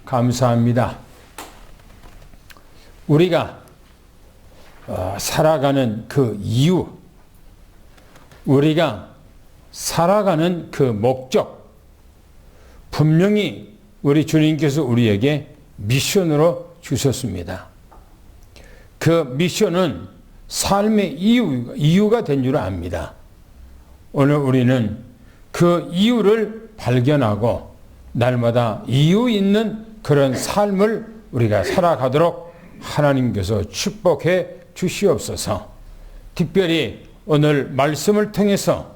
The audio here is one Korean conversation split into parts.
감사합니다. 우리가 살아가는 그 이유, 우리가 살아가는 그 목적, 분명히 우리 주님께서 우리에게 미션으로 주셨습니다. 그 미션은 삶의 이유가 된 줄 압니다. 오늘 우리는 그 이유를 발견하고 날마다 이유 있는 그런 삶을 우리가 살아가도록 하나님께서 축복해 주시옵소서. 특별히 오늘 말씀을 통해서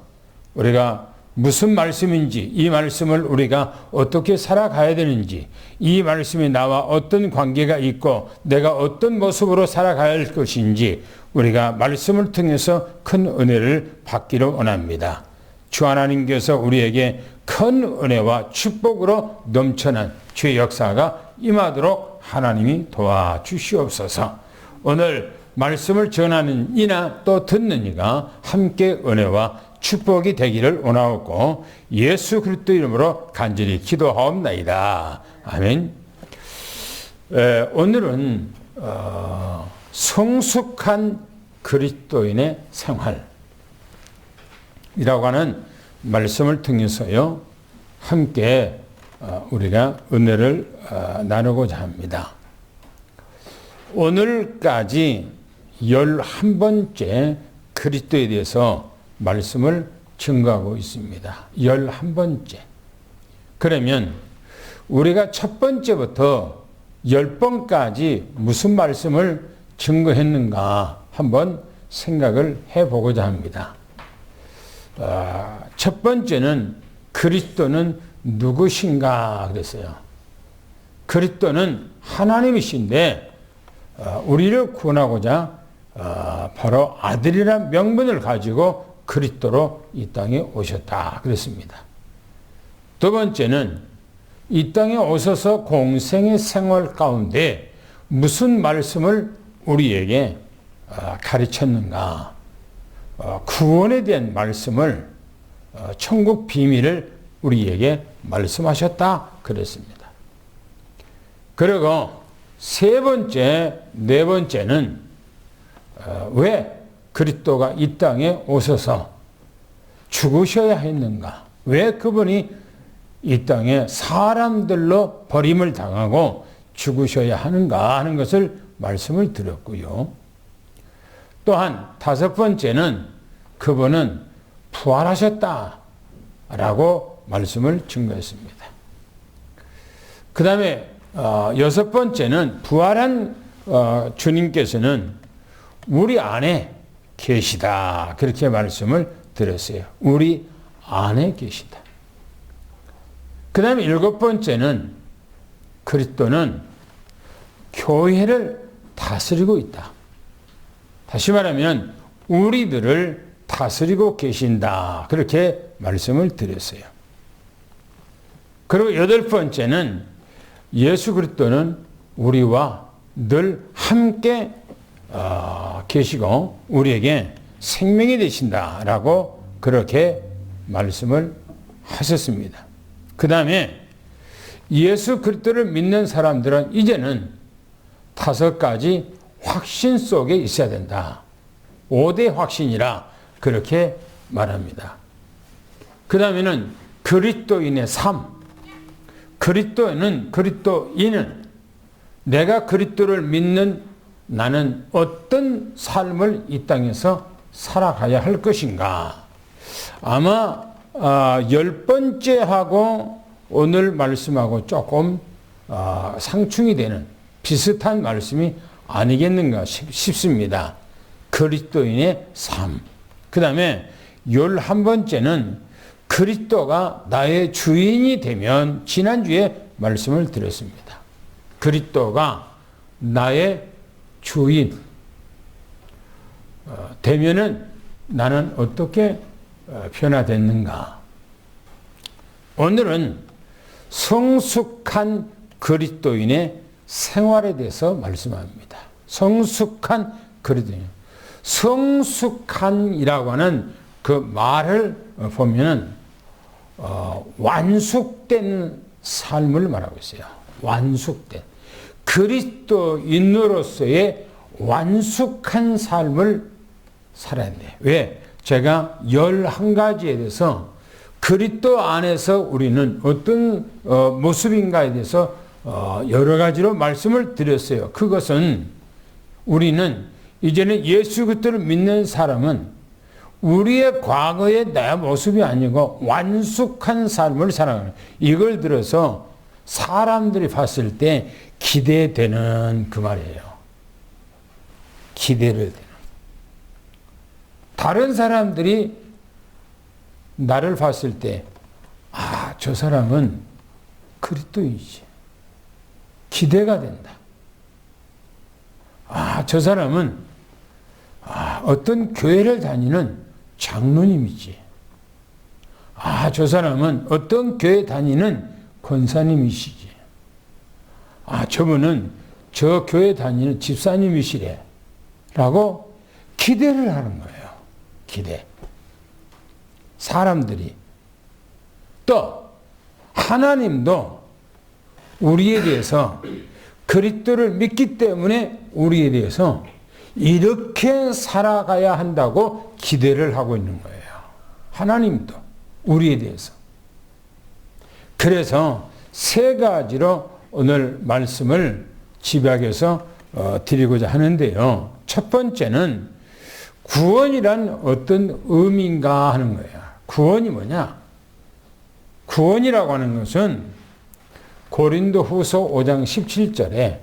우리가 무슨 말씀인지, 이 말씀을 우리가 어떻게 살아가야 되는지, 이 말씀이 나와 어떤 관계가 있고 내가 어떤 모습으로 살아가야 할 것인지 우리가 말씀을 통해서 큰 은혜를 받기를 원합니다. 주 하나님께서 우리에게 큰 은혜와 축복으로 넘쳐난 주의 역사가 임하도록 하나님이 도와주시옵소서. 오늘 말씀을 전하는 이나 또 듣는 이가 함께 은혜와 축복이 되기를 원하옵고 예수 그리스도 이름으로 간절히 기도하옵나이다. 아멘. 오늘은 성숙한 그리스도인의 생활이라고 하는 말씀을 통해서요 함께 우리가 은혜를 나누고자 합니다. 오늘까지 11번째 그리스도에 대해서 말씀을 증거하고 있습니다. 11번째. 그러면 우리가 첫 번째부터 10번까지 무슨 말씀을 증거했는가 한번 생각을 해보고자 합니다. 첫 번째는 그리스도는 누구신가 그랬어요. 그리스도는 하나님이신데 우리를 구원하고자 바로 아들이란 명분을 가지고 그리스도로 이 땅에 오셨다 그랬습니다. 두 번째는 이 땅에 오셔서 공생의 생활 가운데 무슨 말씀을 우리에게 가르쳤는가, 구원에 대한 말씀을, 천국 비밀을 우리에게 말씀하셨다 그랬습니다. 그리고 세 번째, 네 번째는 왜 그리스도가 이 땅에 오셔서 죽으셔야 했는가, 왜 그분이 이 땅에 사람들로 버림을 당하고 죽으셔야 하는가 하는 것을 말씀을 드렸고요. 또한 다섯 번째는 그분은 부활하셨다라고 말씀을 증거했습니다. 그 다음에 여섯 번째는 부활한 주님께서는 우리 안에 계시다 그렇게 말씀을 드렸어요. 우리 안에 계시다. 그 다음에 일곱 번째는 그리스도는 교회를 다스리고 있다. 다시 말하면 우리들을 다스리고 계신다 그렇게 말씀을 드렸어요. 그리고 여덟 번째는 예수 그리스도는 우리와 늘 함께 계시고 우리에게 생명이 되신다라고 그렇게 말씀을 하셨습니다. 그 다음에 예수 그리스도를 믿는 사람들은 이제는 다섯 가지 확신 속에 있어야 된다. 5대 확신이라 그렇게 말합니다. 그 다음에는 그리스도인의 삶. 그리스도인은 내가 그리스도를 믿는 나는 어떤 삶을 이 땅에서 살아가야 할 것인가. 아마 10번째하고 오늘 말씀하고 조금 상충이 되는 비슷한 말씀이 아니겠는가 싶습니다. 그리스도인의 삶. 그 다음에 11번째는 그리스도가 나의 주인이 되면, 지난주에 말씀을 드렸습니다. 그리스도가 나의 주인 되면은 나는 어떻게 변화됐는가. 오늘은 성숙한 그리스도인의 생활에 대해서 말씀합니다. 성숙한 그리스도인. 성숙한이라고 하는 그 말을 보면은 완숙된 삶을 말하고 있어요. 완숙된 그리스도인으로서의 완숙한 삶을 살아야 돼. 왜? 제가 11가지에 대해서 그리스도 안에서 우리는 어떤 모습인가에 대해서 여러 가지로 말씀을 드렸어요. 그것은 우리는 이제는 예수 그리스도를 믿는 사람은 우리의 과거의 내 모습이 아니고 완숙한 삶을 살아가는, 이걸 들어서 사람들이 봤을 때 기대되는 그 말이에요. 기대를 되는. 다른 사람들이 나를 봤을 때, 아, 저 사람은 그리스도이지. 기대가 된다. 아, 저 사람은 어떤 교회를 다니는 장로님이지. 아, 저 사람은 어떤 교회 다니는 권사님이시지. 아, 저분은 저 교회 다니는 집사님이시래. 라고 기대를 하는 거예요. 기대. 사람들이. 또 하나님도 우리에 대해서 그리스도를 믿기 때문에 우리에 대해서 이렇게 살아가야 한다고 기대를 하고 있는 거예요. 하나님도 우리에 대해서. 그래서 3가지로 오늘 말씀을 집약해서 드리고자 하는데요. 첫 번째는 구원이란 어떤 의미인가 하는 거예요. 구원이 뭐냐? 구원이라고 하는 것은 고린도후서 5장 17절에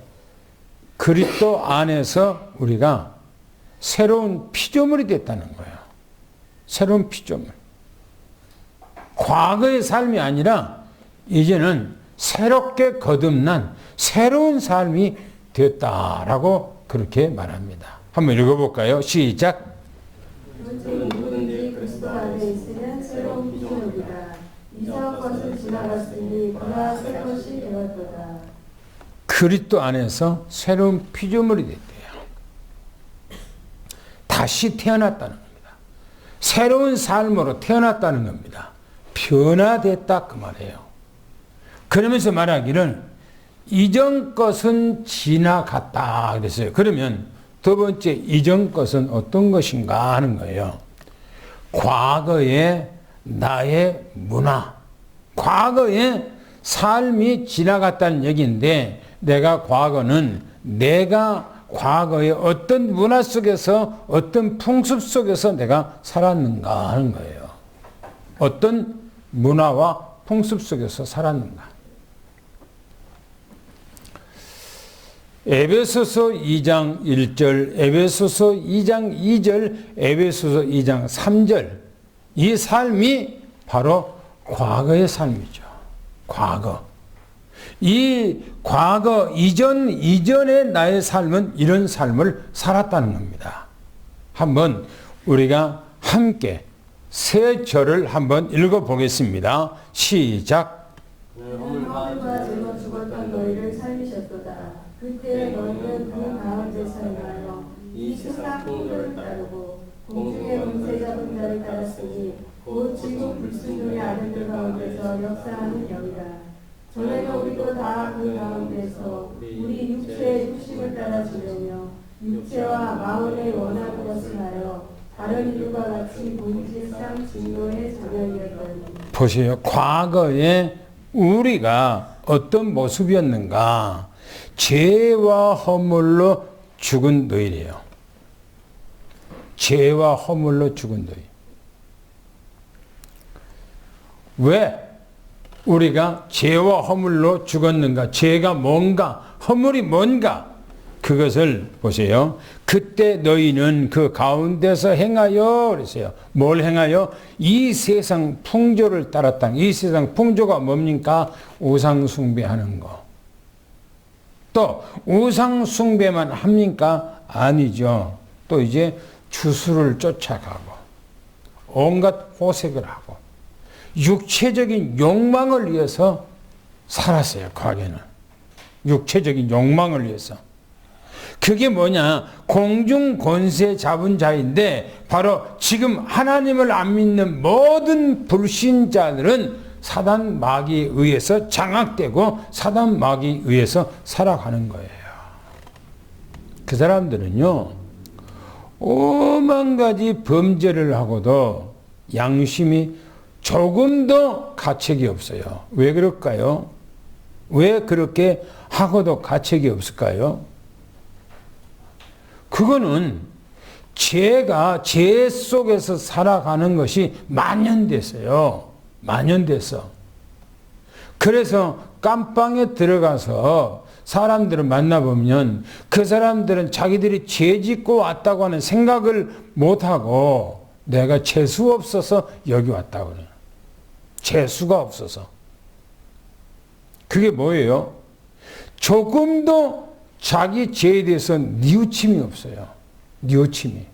그리스도 안에서 우리가 새로운 피조물이 됐다는 거예요. 새로운 피조물. 과거의 삶이 아니라 이제는 새롭게 거듭난 새로운 삶이 되었다라고 그렇게 말합니다. 한번 읽어볼까요? 시작. 누구든지 그리스도 안에 있으면 새로운 피조물이다. 이전 것은 지나갔으니 그가 새 것이 되었도다. 그리스도 안에서 새로운 피조물이 됐대요. 다시 태어났다는 겁니다. 새로운 삶으로 태어났다는 겁니다. 변화됐다 그 말이에요. 그러면서 말하기를 이전 것은 지나갔다 그랬어요. 그러면 두 번째 이전 것은 어떤 것인가 하는 거예요. 과거의 나의 문화, 과거의 삶이 지나갔다는 얘기인데 내가 과거의 어떤 문화 속에서 어떤 풍습 속에서 내가 살았는가 하는 거예요. 어떤 문화와 풍습 속에서 살았는가. 에베소서 2장 1절, 에베소서 2장 2절, 에베소서 2장 3절. 이 삶이 바로 과거의 삶이죠. 과거. 이 과거 이전의 나의 삶은 이런 삶을 살았다는 겁니다. 한번 우리가 함께 세 절을 한번 읽어보겠습니다. 시작. 허물과 죄로 죽었던 너희를 살리셨도다. 그때 너희는 그 가운데서 행하여 이 세상 풍조를 따르고 공중의 권세 잡은 자를 따랐으니 곧 지금 불순종의 아들들 가운데서 역사하는 영이라. 전에는 우리도 다 그 가운데서 우리 육체의 욕심을 따라 지내며 육체와 마음에 원하는 것을 하여 다른 이들과 같이 본질상 진노의 자녀이었더니. 보세요. 과거에 우리가 어떤 모습이었는가. 죄와 허물로 죽은 너희래요. 죄와 허물로 죽은 너희. 왜 우리가 죄와 허물로 죽었는가? 죄가 뭔가? 허물이 뭔가? 그것을 보세요. 그때 너희는 그 가운데서 행하여 그랬어요. 뭘 행하여? 이 세상 풍조를 따랐다. 이 세상 풍조가 뭡니까? 우상 숭배하는 거. 또 우상 숭배만 합니까? 아니죠. 또 이제 주술을 쫓아가고 온갖 호색을 하고 육체적인 욕망을 위해서 살았어요. 과거에는. 육체적인 욕망을 위해서. 그게 뭐냐? 공중 권세 잡은 자인데 바로 지금 하나님을 안 믿는 모든 불신자들은 사단 마귀에 의해서 장악되고 사단 마귀에 의해서 살아가는 거예요. 그 사람들은요, 오만 가지 범죄를 하고도 양심이 조금도 가책이 없어요. 왜 그럴까요? 왜 그렇게 하고도 가책이 없을까요? 그거는 죄가 죄 속에서 살아가는 것이 만연됐어요. 만연됐어. 그래서 깜빵에 들어가서 사람들을 만나보면 그 사람들은 자기들이 죄 짓고 왔다고 하는 생각을 못하고 내가 재수 없어서 여기 왔다고 그래요. 재수가 없어서. 그게 뭐예요? 조금도 자기 죄에 대해서 뉘우침이 없어요. 뉘우침이.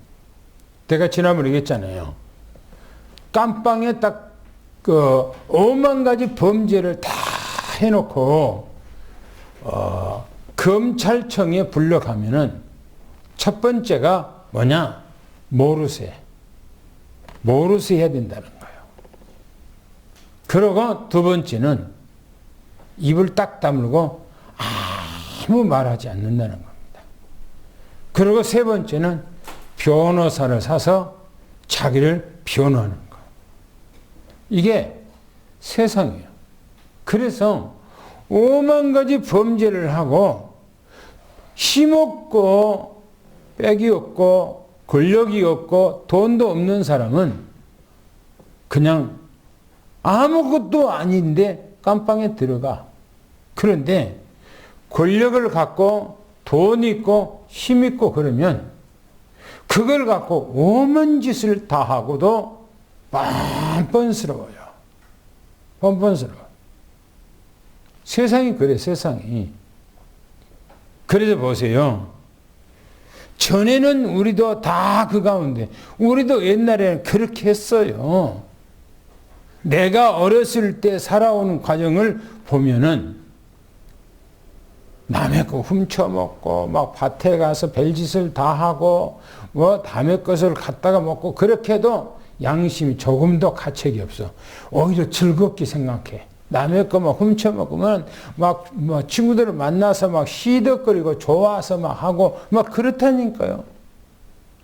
내가 지난번에 얘기했잖아요. 깜빵에 딱 그 오만 가지 범죄를 다 해놓고 검찰청에 불러가면은 첫 번째가 뭐냐? 모르쇠. 모르쇠 해야 된다는 거예요. 그러고 두 번째는 입을 딱 다물고 아무 말하지 않는다는 겁니다. 그리고 세 번째는 변호사를 사서 자기를 변호하는 거. 이게 세상이에요. 그래서 오만 가지 범죄를 하고 힘없고 빽이 없고 권력이 없고 돈도 없는 사람은 그냥 아무것도 아닌데 깜빵에 들어가. 그런데 권력을 갖고 돈 있고 힘 있고 그러면 그걸 갖고 오만 짓을 다 하고도 뻔뻔스러워요. 뻔뻔스러워. 세상이 그래, 세상이. 그래서 보세요. 전에는 우리도 다 그 가운데, 우리도 옛날에는 그렇게 했어요. 내가 어렸을 때 살아오는 과정을 보면은 남의 거 훔쳐먹고 막 밭에 가서 별짓을 다 하고 뭐 남의 것을 갖다가 먹고 그렇게 해도 양심이 조금도 가책이 없어. 오히려 즐겁게 생각해. 남의 거 막 훔쳐먹으면 막 친구들을 만나서 막 시덕거리고 좋아서 막 하고 막 그렇다니까요.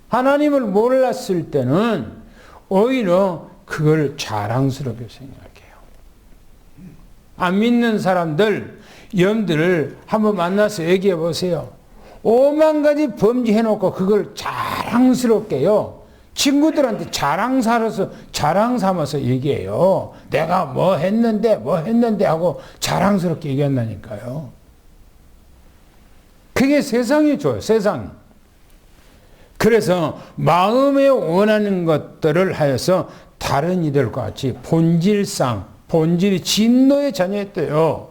하나님을 몰랐을 때는 오히려 그걸 자랑스럽게 생각해요. 안 믿는 사람들, 여러분들을 한번 만나서 얘기해 보세요. 오만 가지 범죄 해놓고 그걸 자랑스럽게요. 친구들한테 자랑 삼아서 얘기해요. 내가 뭐 했는데 하고 자랑스럽게 얘기한다니까요. 그게 세상이 좋아요, 세상. 그래서 마음에 원하는 것들을 하여서 다른 이들과 같이 본질이 진노의 자녀였대요.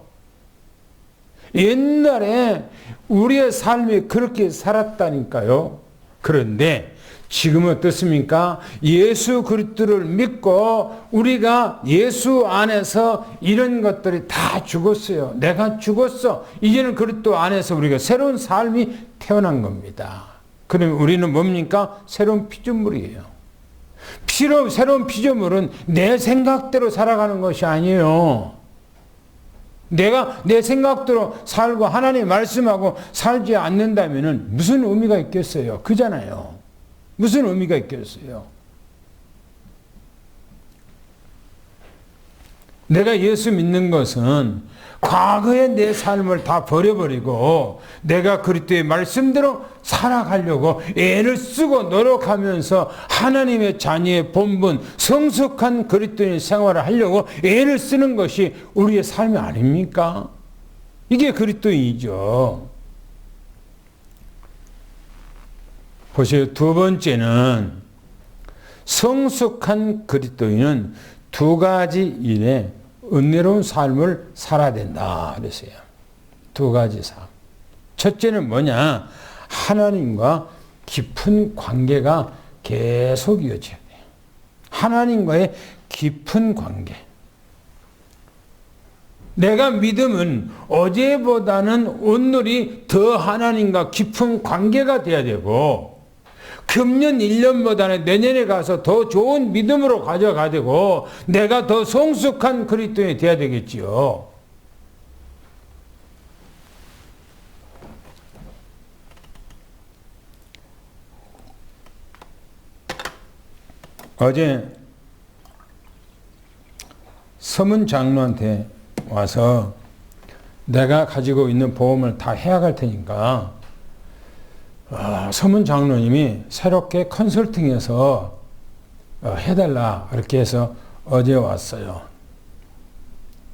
옛날에 우리의 삶이 그렇게 살았다니까요. 그런데 지금은 어떻습니까? 예수 그리스도를 믿고 우리가 예수 안에서 이런 것들이 다 죽었어요. 내가 죽었어. 이제는 그리스도 안에서 우리가 새로운 삶이 태어난 겁니다. 그러면 우리는 뭡니까? 새로운 피조물이에요. 새로운 피조물은 내 생각대로 살아가는 것이 아니에요. 내가 내 생각대로 살고 하나님 말씀하고 살지 않는다면 무슨 의미가 있겠어요? 그잖아요. 무슨 의미가 있겠어요? 내가 예수 믿는 것은 과거의 내 삶을 다 버려버리고 내가 그리스도의 말씀대로 살아가려고 애를 쓰고 노력하면서 하나님의 자녀의 본분 성숙한 그리스도인 생활을 하려고 애를 쓰는 것이 우리의 삶이 아닙니까? 이게 그리스도인이죠. 보세요. 두 번째는 성숙한 그리스도인은 두 가지 일에 은혜로운 삶을 살아야 된다 그랬어요. 두 가지 삶. 첫째는 뭐냐? 하나님과 깊은 관계가 계속 이어져야 돼요. 하나님과의 깊은 관계. 내가 믿음은 어제보다는 오늘이 더 하나님과 깊은 관계가 돼야 되고 금년 1년보다는 내년에 가서 더 좋은 믿음으로 가져가되고 내가 더 성숙한 그리스도인이 돼야 되겠지요. 어제 서문 장로한테 와서 내가 가지고 있는 보험을 다 해약할 테니까 서문 장로님이 새롭게 컨설팅해서 해달라 그렇게 해서 어제 왔어요.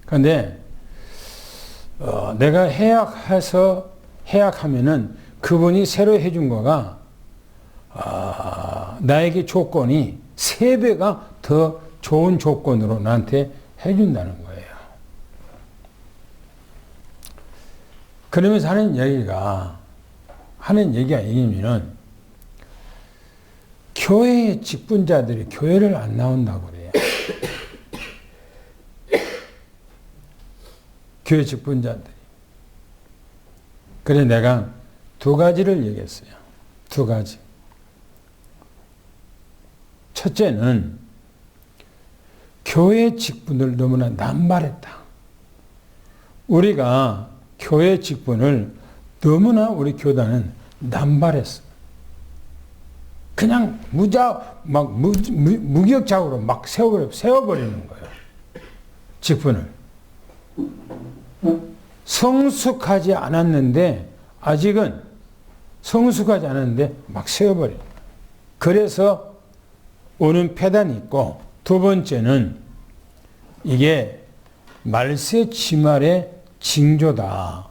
그런데 내가 해약하면은 그분이 새로 해준 거가 나에게 조건이 3배가 더 좋은 조건으로 나한테 해준다는 거예요. 그러면서 하는 얘기가 이기면은 교회의 직분자들이 교회를 안 나온다고 그래요. 교회 직분자들이. 그래서 내가 2가지를 얘기했어요. 2가지. 첫째는 교회 직분을 너무나 남발했다. 우리가 교회 직분을 너무나 우리 교단은 남발했어. 그냥 무격자으로 막 세워버리는 거예요. 직분을. 성숙하지 않았는데, 아직은 성숙하지 않았는데 막 세워버리는 거예요. 그래서 오는 폐단이 있고, 2번째는 이게 말세 지말의 징조다.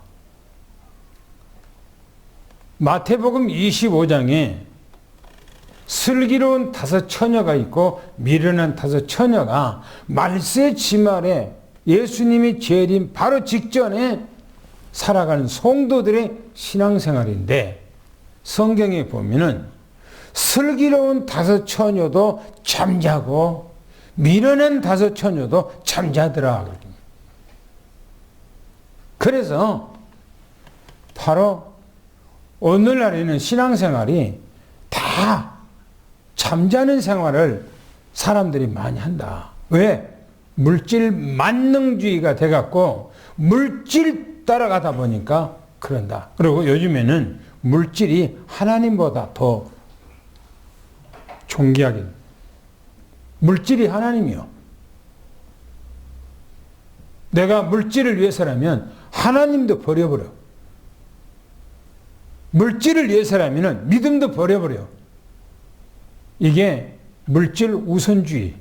마태복음 25장에 슬기로운 5 처녀가 있고 미련한 5 처녀가 말세 지말에 예수님이 재림 바로 직전에 살아가는 성도들의 신앙생활인데, 성경에 보면은 슬기로운 5 처녀도 잠자고 미련한 5 처녀도 잠자더라. 그래서 바로 오늘날에는 신앙생활이 다 잠자는 생활을 사람들이 많이 한다. 왜? 물질 만능주의가 돼갖고 물질 따라가다 보니까 그런다. 그리고 요즘에는 물질이 하나님보다 더 존귀하게, 물질이 하나님이요. 내가 물질을 위해서라면 하나님도 버려버려. 물질을 위해서라면 믿음도 버려버려. 이게 물질 우선주의,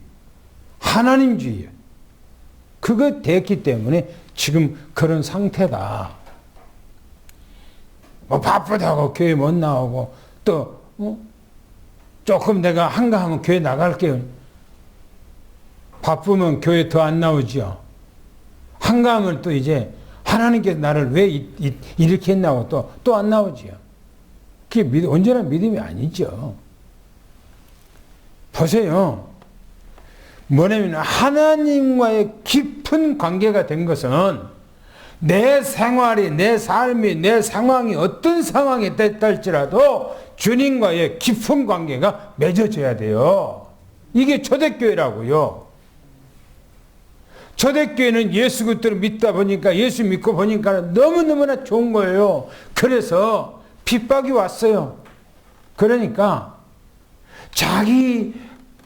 하나님주의예요. 그거 됐기 때문에 지금 그런 상태다. 뭐 바쁘다고 교회 못 나오고, 또 조금 내가 한가하면 교회 나갈게요. 바쁘면 교회 더 안 나오지요. 한가하면 또 이제 하나님께서 나를 왜 이렇게 했나고 또 안 나오지요. 그게 온전한 믿음이 아니죠. 보세요. 뭐냐면 하나님과의 깊은 관계가 된 것은 내 생활이, 내 삶이, 내 상황이 어떤 상황이 됐다 할지라도 주님과의 깊은 관계가 맺어져야 돼요. 이게 초대교회라고요. 초대교회는 예수 그리스도를 믿다 보니까, 예수 믿고 보니까 너무너무나 좋은 거예요. 그래서 핍박이 왔어요. 그러니까 자기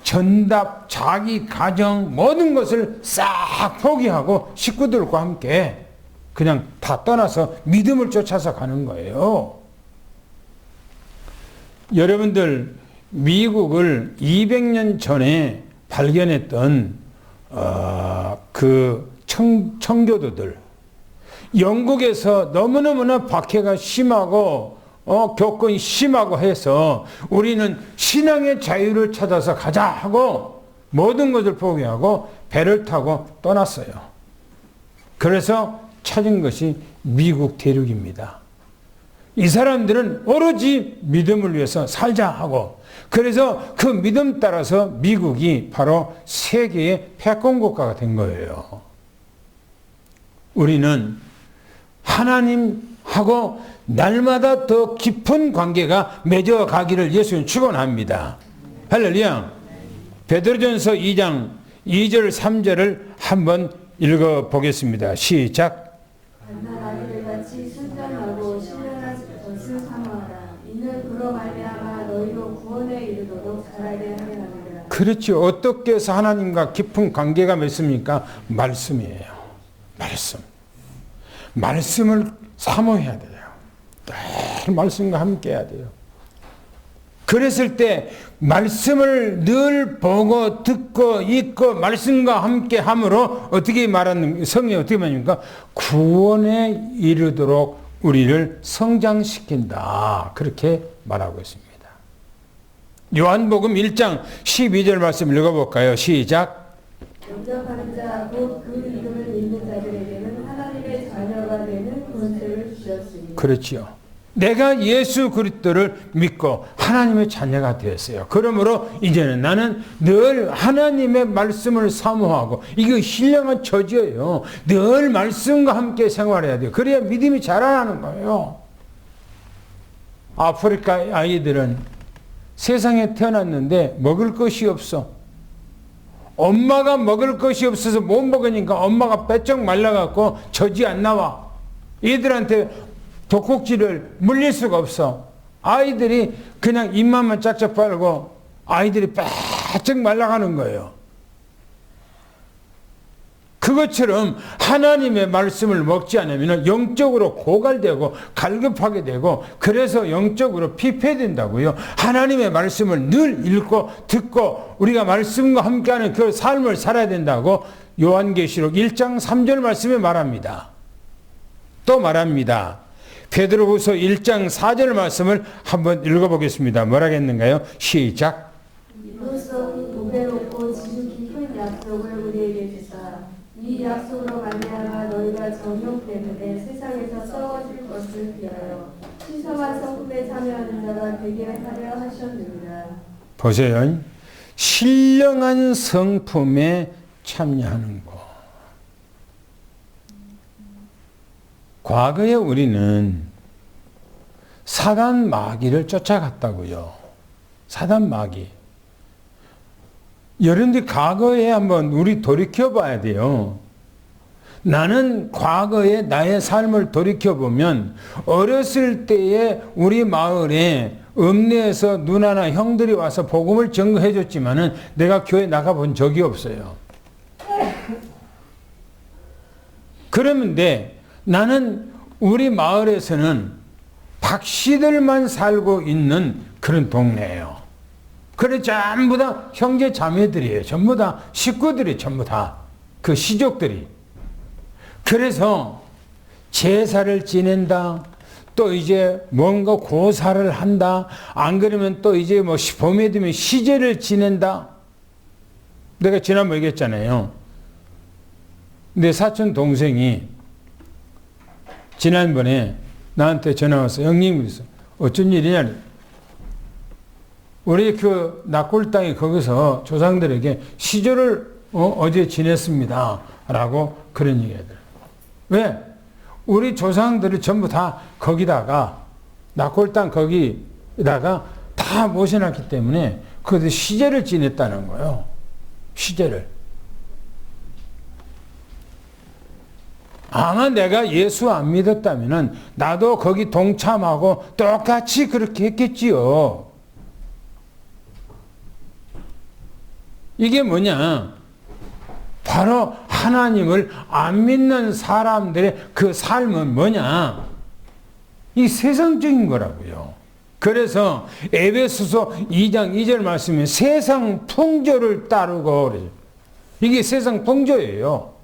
전답, 자기 가정 모든 것을 싹 포기하고 식구들과 함께 그냥 다 떠나서 믿음을 쫓아서 가는 거예요. 여러분들 미국을 200년 전에 발견했던 그 청교도들, 영국에서 너무너무나 박해가 심하고 교권이 심하고 해서 우리는 신앙의 자유를 찾아서 가자 하고 모든 것을 포기하고 배를 타고 떠났어요. 그래서 찾은 것이 미국 대륙입니다. 이 사람들은 오로지 믿음을 위해서 살자 하고, 그래서 그 믿음 따라서 미국이 바로 세계의 패권국가가 된 거예요. 우리는 하고 날마다 더 깊은 관계가 맺어가기를 예수님 축원합니다. 할렐루야. 베드로전서 2장 2절 3절을 한번 읽어보겠습니다. 시작. 만난 아이들 같이 순전하고 신령한 것을 사모하라. 이는 그로 말미암아 너희로 구원에 이르도록 자라게 하려 함이라. 그렇죠. 어떻게 해서 하나님과 깊은 관계가 맺습니까? 말씀이에요. 말씀을 사모해야 돼요. 늘 말씀과 함께 해야 돼요. 그랬을 때 말씀을 늘 보고 듣고 읽고 말씀과 함께 함으로 어떻게 말하는 성경이 어떻게 말합니까? 구원에 이르도록 우리를 성장시킨다. 그렇게 말하고 있습니다. 요한복음 1장 12절 말씀 읽어볼까요? 시작. 영접하는 자 곧 그 이름을 믿는 자들에게는 하나님의 자녀가 되는 권세를 주셨으니. 그렇지요. 내가 예수 그리스도를 믿고 하나님의 자녀가 되었어요. 그러므로 이제는 나는 늘 하나님의 말씀을 사모하고, 이거 신령한 처지예요. 늘 말씀과 함께 생활해야 돼요. 그래야 믿음이 자라나는 거예요. 아프리카 아이들은 세상에 태어났는데 먹을 것이 없어. 엄마가 먹을 것이 없어서 못 먹으니까 엄마가 빼쩍 말라갖고 젖이 안 나와. 얘들한테 독국지를 물릴 수가 없어. 아이들이 그냥 입맛만 짝짝 빨고 아이들이 빼쩍 말라가는 거예요. 그것처럼 하나님의 말씀을 먹지 않으면 영적으로 고갈되고 갈급하게 되고, 그래서 영적으로 피폐된다고요. 하나님의 말씀을 늘 읽고 듣고 우리가 말씀과 함께하는 그 삶을 살아야 된다고 요한계시록 1장 3절 말씀에 말합니다. 또 말합니다. 베드로후서 1장 4절 말씀을 한번 읽어보겠습니다. 뭐라겠는가요? 시작. 이로써 보배롭고 지극히 깊은 약속을 우리에게 주사 이 약속으로 말미암아 너희가 정욕 때문에 세상에서 썩어질 것을 피하여 신성한 성품에 참여하는 자가 되게 하려 하셨느니라. 보세요. 신령한 성품에 참여하는 것. 과거에 우리는 사단 마귀를 쫓아갔다고요. 사단 마귀. 여러분들 과거에 한번 우리 돌이켜 봐야 돼요. 나는 과거에 나의 삶을 돌이켜 보면 어렸을 때에 우리 마을에 읍내에서 누나나 형들이 와서 복음을 전거해 줬지만은 내가 교회 나가 본 적이 없어요. 그러는데 나는 우리 마을에서는 박씨들만 살고 있는 그런 동네예요. 그래 전부 다 형제 자매들이에요. 전부 다 식구들이 전부 다 그 시족들이. 그래서 제사를 지낸다. 또 이제 뭔가 고사를 한다. 안 그러면 또 이제 뭐 봄에 되면 시제를 지낸다. 내가 지난번에 얘기했잖아요. 내 사촌 동생이 지난번에 나한테 전화 와서, 형님, 어쩐 일이냐. 우리 그 낙골 땅에 거기서 조상들에게 시조를 어제 지냈습니다. 라고 그런 얘기 하더라고요. 왜? 우리 조상들이 전부 다 거기다가, 낙골 땅 거기다가 다 모셔놨기 때문에 거기서 시제를 지냈다는 거예요. 시제를. 아마 내가 예수 안 믿었다면 나도 거기 동참하고 똑같이 그렇게 했겠지요. 이게 뭐냐? 바로 하나님을 안 믿는 사람들의 그 삶은 뭐냐? 이 세상적인 거라고요. 그래서 에베소서 2장 2절 말씀에 세상 풍조를 따르고 그래요. 이게 세상 풍조예요.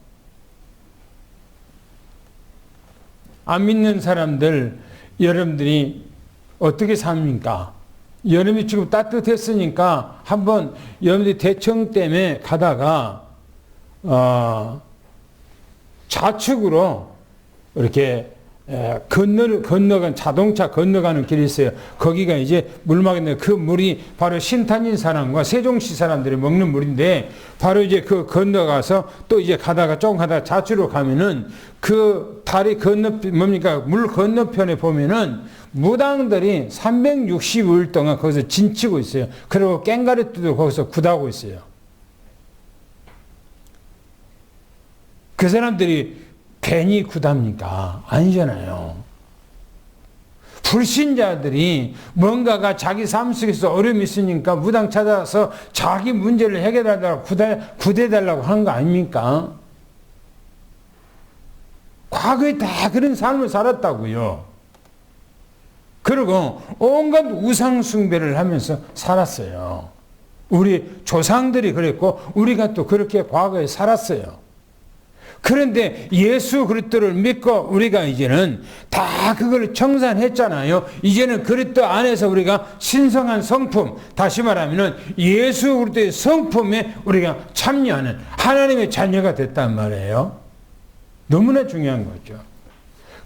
안 믿는 사람들 여러분들이 어떻게 삽니까? 여름이 지금 따뜻했으니까 한번 여러분들이 대청 때문에 가다가 좌측으로 이렇게 건너간 자동차 건너가는 길이 있어요. 거기가 이제 물막인데 그 물이 바로 신탄인 사람과 세종시 사람들이 먹는 물인데 바로 이제 그 건너가서 또 이제 조금 가다가 좌측으로 가면은 그 다리 뭡니까? 물 건너편에 보면은 무당들이 365일 동안 거기서 진치고 있어요. 그리고 깽가리띠도 거기서 굿하고 있어요. 그 사람들이 괜히 굿합니까? 아니잖아요. 불신자들이 뭔가가 자기 삶 속에서 어려움이 있으니까 무당 찾아서 자기 문제를 해결하려고 굿해달라고 하는 거 아닙니까? 과거에 다 그런 삶을 살았다고요. 그리고 온갖 우상 숭배를 하면서 살았어요. 우리 조상들이 그랬고 우리가 또 그렇게 과거에 살았어요. 그런데 예수 그리스도를 믿고 우리가 이제는 다 그걸 청산했잖아요. 이제는 그리스도 안에서 우리가 신성한 성품, 다시 말하면 예수 그리스도의 성품에 우리가 참여하는 하나님의 자녀가 됐단 말이에요. 너무나 중요한 거죠.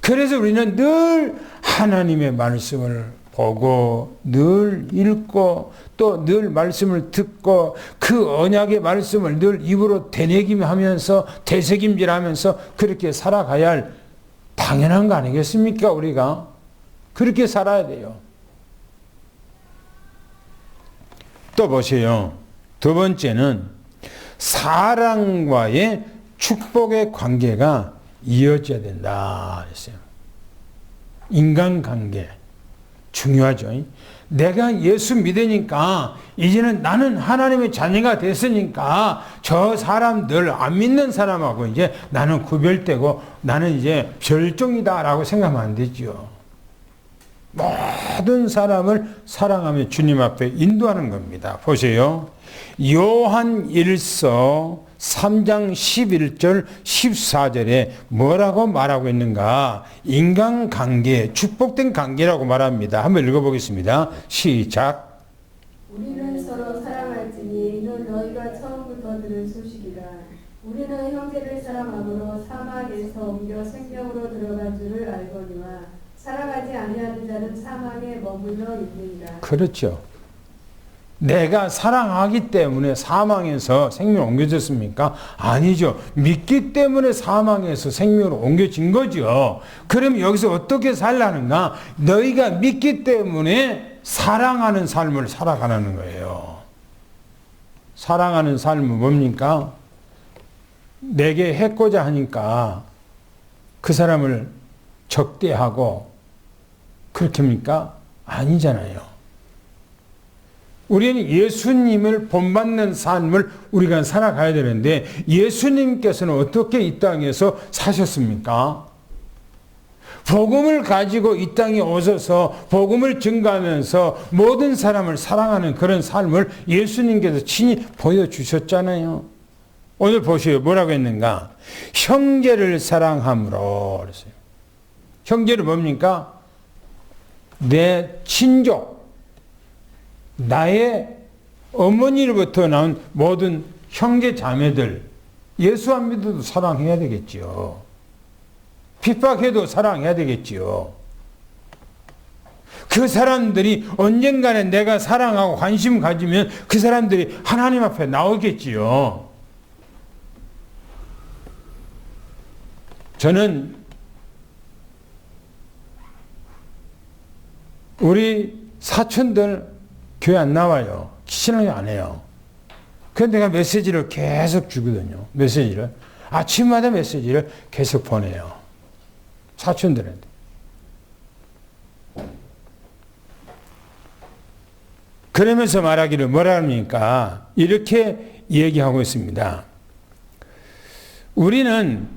그래서 우리는 늘 하나님의 말씀을 보고 늘 읽고 또 늘 말씀을 듣고 그 언약의 말씀을 늘 입으로 되새김하면서 되새김질하면서 그렇게 살아가야 할 당연한 거 아니겠습니까? 우리가 그렇게 살아야 돼요. 또 보세요. 두 번째는 사랑과의 축복의 관계가 이어져야 된다 했어요. 인간관계 중요하죠. 내가 예수 믿으니까 이제는 나는 하나님의 자녀가 됐으니까 저 사람들 안 믿는 사람하고 이제 나는 구별되고 나는 이제 별종이다라고 생각하면 안 되죠. 모든 사람을 사랑하며 주님 앞에 인도하는 겁니다. 보세요. 요한 1서 3장 11절 14절에 뭐라고 말하고 있는가? 인간관계, 축복된 관계라고 말합니다. 한번 읽어보겠습니다. 시작. 우리는 서로 사랑할지니 이는 너희가 처음부터 들은 소식이라. 우리는 형제를 사랑함으로 사막에서 옮겨 생명으로 들어간 줄을 알거니와 사랑하지 아니하는 자는 사망에 머물러 있느니라. 그렇죠. 내가 사랑하기 때문에 사망에서 생명을 옮겨졌습니까? 아니죠. 믿기 때문에 사망에서 생명으로 옮겨진 거죠. 그럼 여기서 어떻게 살라는가? 너희가 믿기 때문에 사랑하는 삶을 살아가는 거예요. 사랑하는 삶은 뭡니까? 내게 해코자 하니까 그 사람을 적대하고 그렇게 합니까? 아니잖아요. 우리는 예수님을 본받는 삶을 우리가 살아가야 되는데 예수님께서는 어떻게 이 땅에서 사셨습니까? 복음을 가지고 이 땅에 오셔서 복음을 증거하면서 모든 사람을 사랑하는 그런 삶을 예수님께서 친히 보여주셨잖아요. 오늘 보세요. 뭐라고 했는가? 형제를 사랑함으로 그랬어요. 형제는 뭡니까? 내 친족. 나의 어머니로부터 나온 모든 형제 자매들 예수 안 믿어도 사랑해야 되겠지요. 핍박해도 사랑해야 되겠지요. 그 사람들이 언젠가는 내가 사랑하고 관심 가지면 그 사람들이 하나님 앞에 나오겠지요. 저는 우리 사촌들 교회 안 나와요. 신앙이 안 해요. 그래서 내가 메시지를 계속 주거든요. 메시지를. 아침마다 메시지를 계속 보내요. 사촌들한테. 그러면서 말하기를 뭐라 합니까? 이렇게 얘기하고 있습니다. 우리는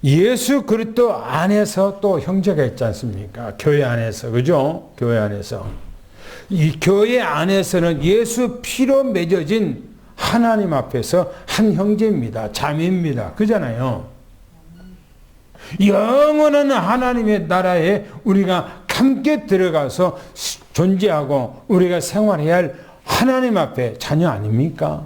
예수 그리스도 안에서 또 형제가 있지 않습니까? 교회 안에서. 그죠? 교회 안에서. 이 교회 안에서는 예수 피로 맺어진 하나님 앞에서 한 형제입니다. 자매입니다. 그잖아요. 영원한 하나님의 나라에 우리가 함께 들어가서 존재하고 우리가 생활해야 할 하나님 앞에 자녀 아닙니까?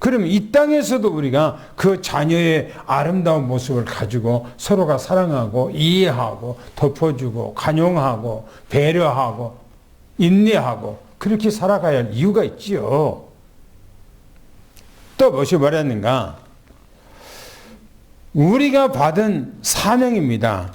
그러면 이 땅에서도 우리가 그 자녀의 아름다운 모습을 가지고 서로가 사랑하고 이해하고 덮어주고 관용하고 배려하고 인내하고 그렇게 살아가야 할 이유가 있지요. 또 무엇이 말했는가? 우리가 받은 사명입니다.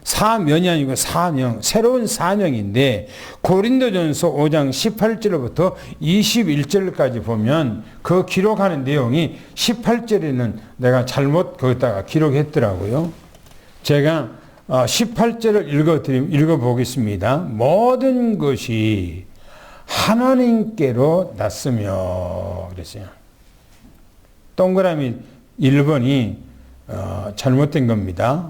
사명이 아니고 사명, 새로운 사명인데 고린도전서 5장 18절부터 21절까지 보면 그 기록하는 내용이 18절에는 내가 잘못 거기다가 기록했더라고요. 제가 18절을 읽어보겠습니다. 모든 것이 하나님께로 났으며 그랬어요. 동그라미 1번이 잘못된 겁니다.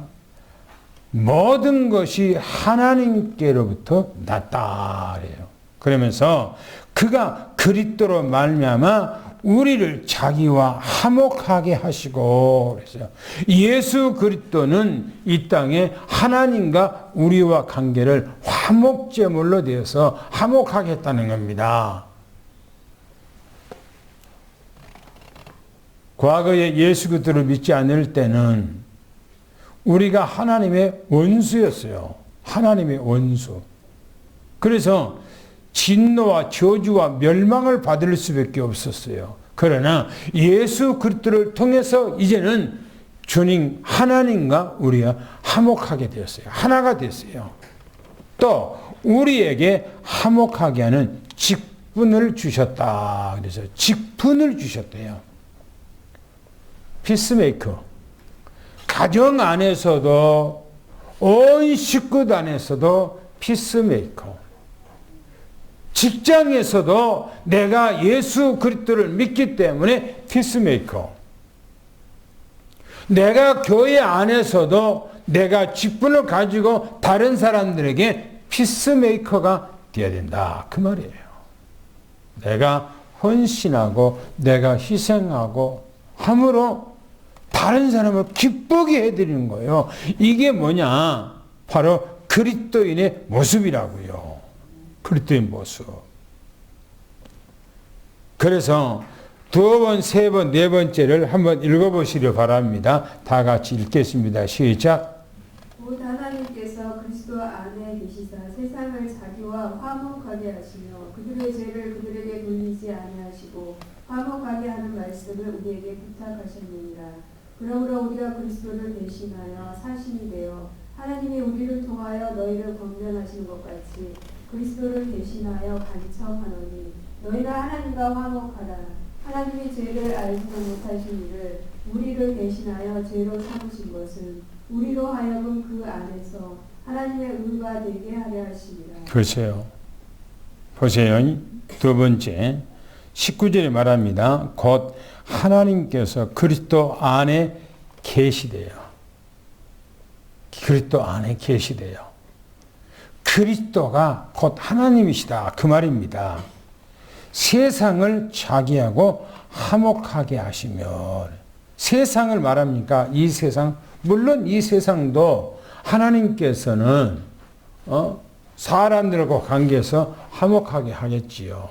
모든 것이 하나님께로부터 났다 그래요. 그러면서 그가 그리스도로 말미암아 우리를 자기와 화목하게 하시고 그랬어요. 예수 그리스도는 이 땅에 하나님과 우리와 관계를 화목제물로 되어서 화목하게 했다는 겁니다. 과거에 예수 그리스도를 믿지 않을 때는 우리가 하나님의 원수였어요. 하나님의 원수. 그래서 진노와 저주와 멸망을 받을 수밖에 없었어요. 그러나 예수 그리스도를 통해서 이제는 주님 하나님과 우리가 화목하게 되었어요. 하나가 됐어요. 또 우리에게 화목하게 하는 직분을 주셨다. 그래서 직분을 주셨대요. 피스메이커. 가정 안에서도 온 식구 안에서도 피스메이커. 직장에서도 내가 예수 그리스도를 믿기 때문에 피스메이커. 내가 교회 안에서도 내가 직분을 가지고 다른 사람들에게 피스메이커가 되어야 된다. 그 말이에요. 내가 헌신하고 내가 희생하고 함으로 다른 사람을 기쁘게 해드리는 거예요. 이게 뭐냐? 바로 그리스도인의 모습이라고요. 그리스도인 모습. 그래서 두 번, 세 번, 네 번째를 한번 읽어보시려 바랍니다. 다 같이 읽겠습니다. 시작. 곧 하나님께서 그리스도 안에 계시사 세상을 자기와 화목하게 하시며 그들의 죄를 그들에게 돌리지 아니하시고 화목하게 하는 말씀을 우리에게 부탁하셨느니라. 그러므로 우리가 그리스도를 대신하여 사신이 되어 하나님이 우리를 통하여 너희를 권면하시는 것 같이 그리스도를 대신하여 간청하노니 너희가 하나님과 화목하라. 하나님이 죄를 알지도 못하신 이를 우리를 대신하여 죄로 삼으신 것은 우리로 하여금 그 안에서 하나님의 의가 되게 하려 하심이라. 보세요. 보세요. 두 번째 19절에 말합니다. 곧 하나님께서 그리스도 안에 계시대요. 그리스도 안에 계시대요. 그리스도가 곧 하나님이시다. 그 말입니다. 세상을 자기하고 화목하게 하시며 세상을 말합니까? 이 세상. 물론 이 세상도 하나님께서는 사람들과 관계에서 화목하게 하겠지요.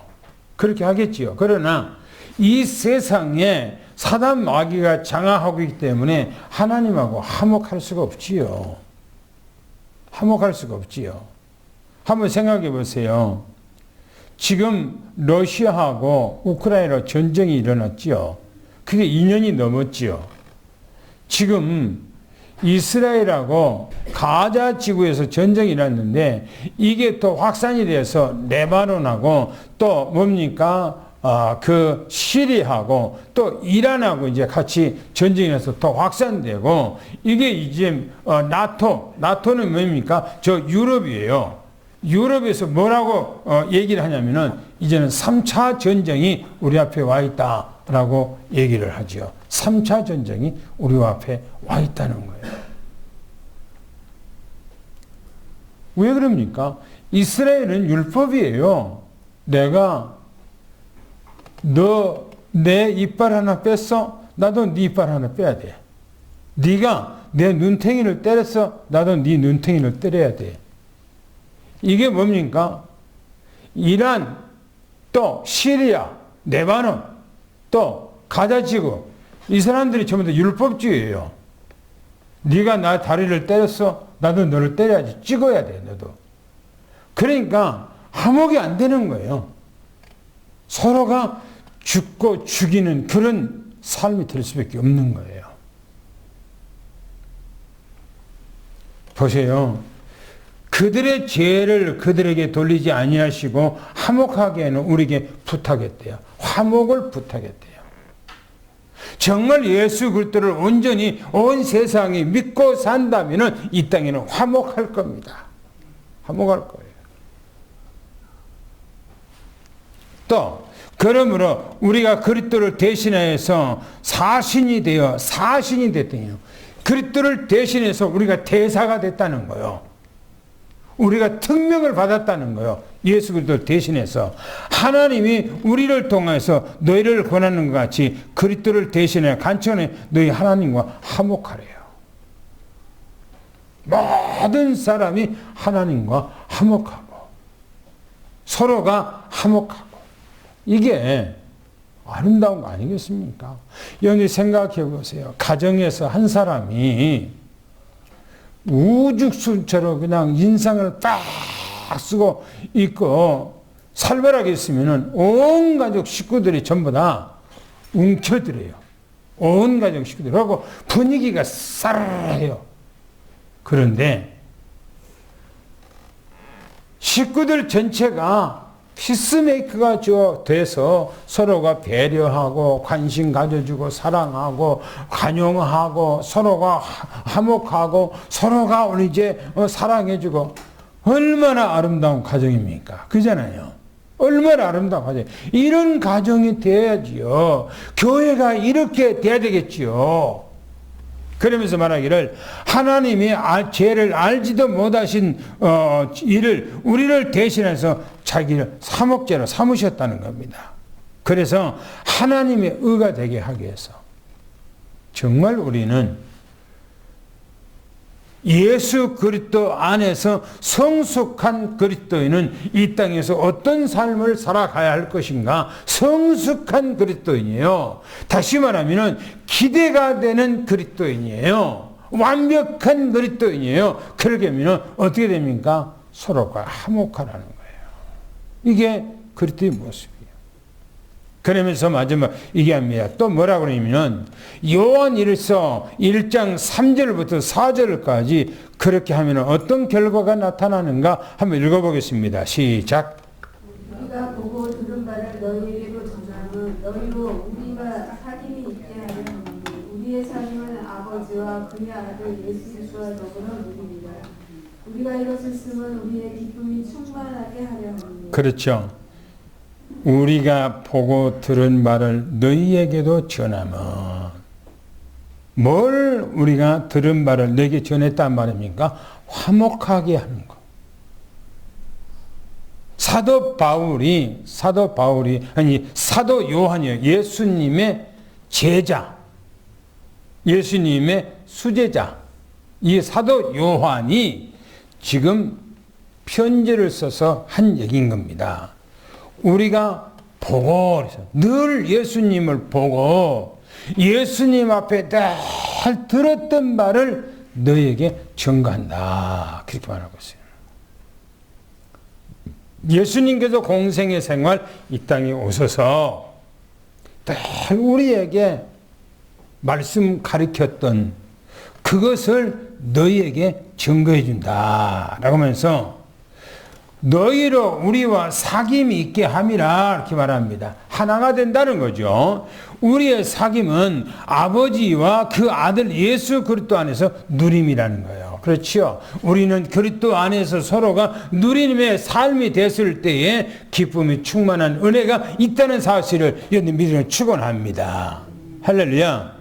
그렇게 하겠지요. 그러나 이 세상에 사단 마귀가 장악하고 있기 때문에 하나님하고 화목할 수가 없지요. 화목할 수가 없지요. 한번 생각해 보세요. 지금 러시아하고 우크라이나 전쟁이 일어났지요. 그게 2년이 넘었지요. 지금 이스라엘하고 가자 지구에서 전쟁이 일어났는데 이게 또 확산이 돼서 레바논하고 또 뭡니까? 그 시리아하고 또 이란하고 이제 같이 전쟁이 나서 더 확산되고 이게 이제 나토는 뭡니까? 저 유럽이에요. 유럽에서 뭐라고 얘기를 하냐면은 이제는 3차 전쟁이 우리 앞에 와 있다라고 얘기를 하죠. 3차 전쟁이 우리 앞에 와 있다는 거예요. 왜 그럽니까? 이스라엘은 율법이에요. 내가 너 내 이빨 하나 뺐어? 나도 네 이빨 하나 빼야 돼. 네가 내 눈탱이를 때렸어? 나도 네 눈탱이를 때려야 돼. 이게 뭡니까? 이란, 또 시리아, 레바논 또 가자지구. 이 사람들이 전부 다 율법주의예요. 네가 나 다리를 때렸어? 나도 너를 때려야지. 찍어야 돼, 너도. 그러니까 화목이 안 되는 거예요. 서로가 죽고 죽이는 그런 삶이 될 수밖에 없는 거예요. 보세요. 그들의 죄를 그들에게 돌리지 아니하시고 화목하게는 우리에게 부탁했대요. 화목을 부탁했대요. 정말 예수 그리스도를 온전히 온 세상이 믿고 산다면 이 땅에는 화목할 겁니다. 화목할 거예요. 또 그러므로 우리가 그리스도를 대신하여서 사신이 됐더니요. 그리스도를 대신해서 우리가 대사가 됐다는 거예요. 우리가 특명을 받았다는 거예요. 예수 그리스도를 대신해서 하나님이 우리를 통해서 너희를 권하는 것 같이 그리스도를 대신해 간청해 너희 하나님과 화목하래요. 모든 사람이 하나님과 화목하고 서로가 화목하고 이게 아름다운 거 아니겠습니까? 여러분이 생각해 보세요. 가정에서 한 사람이 우죽순처럼 그냥 인상을 딱 쓰고 있고 살벌하게 있으면 온 가족 식구들이 전부 다 움켜들어요. 온 가족 식구들 하고 분위기가 쌀해요. 그런데 식구들 전체가 피스메이커가 돼서 서로가 배려하고 관심 가져주고 사랑하고 관용하고 서로가 화목하고 서로가 이제 사랑해주고 얼마나 아름다운 가정입니까? 그잖아요. 얼마나 아름다운 가정. 이런 가정이 돼야지요. 교회가 이렇게 돼야 되겠지요. 그러면서 말하기를 하나님이 죄를 알지도 못하신 일을 우리를 대신해서 자기를 사목제로 삼으셨다는 겁니다. 그래서 하나님의 의가 되게 하기 위해서 정말 우리는 예수 그리스도 안에서 성숙한 그리스도인은 이 땅에서 어떤 삶을 살아가야 할 것인가? 성숙한 그리스도인이에요. 다시 말하면 기대가 되는 그리스도인이에요. 완벽한 그리스도인이에요. 그러게 하면 어떻게 됩니까? 서로가 화목하라는 거예요. 이게 그리스도의 모습이에요. 그러면서 마지막 얘기합니다. 또 뭐라고 그러냐면 요한일서 1장 3절부터 4절까지 그렇게 하면 어떤 결과가 나타나는가 한번 읽어보겠습니다. 시작. 우리가 보고 들은 바를 너희에게로 전하면 너희로 우리가 사귐이 있게 하려 하니 우리의 삶은 아버지와 그의 아들 예수 그리스도와 더불어 누리리라. 우리가 이것을 쓰면 우리의 기쁨이 충만하게 하려 하니. 그렇죠. 우리가 보고 들은 말을 너희에게도 전하면 뭘 우리가 들은 말을 너에게 전했단 말입니까? 화목하게 하는 것. 사도 요한이요. 예수님의 제자, 예수님의 수제자. 이 사도 요한이 지금 편지를 써서 한 얘기인 겁니다. 우리가 보고 늘 예수님을 보고 예수님 앞에 늘 들었던 말을 너에게 전가한다. 그렇게 말하고 있어요. 예수님께서 공생의 생활 이 땅에 오셔서 늘 우리에게 말씀 가르쳤던 그것을 너희에게 증거해 준다. 라고 하면서 너희로 우리와 사귐이 있게 함이라 이렇게 말합니다. 하나가 된다는 거죠. 우리의 사귐은 아버지와 그 아들 예수 그리스도 안에서 누림이라는 거예요. 그렇죠. 우리는 그리스도 안에서 서로가 누림의 삶이 됐을 때에 기쁨이 충만한 은혜가 있다는 사실을 여러분 믿으면 축원합니다. 할렐루야.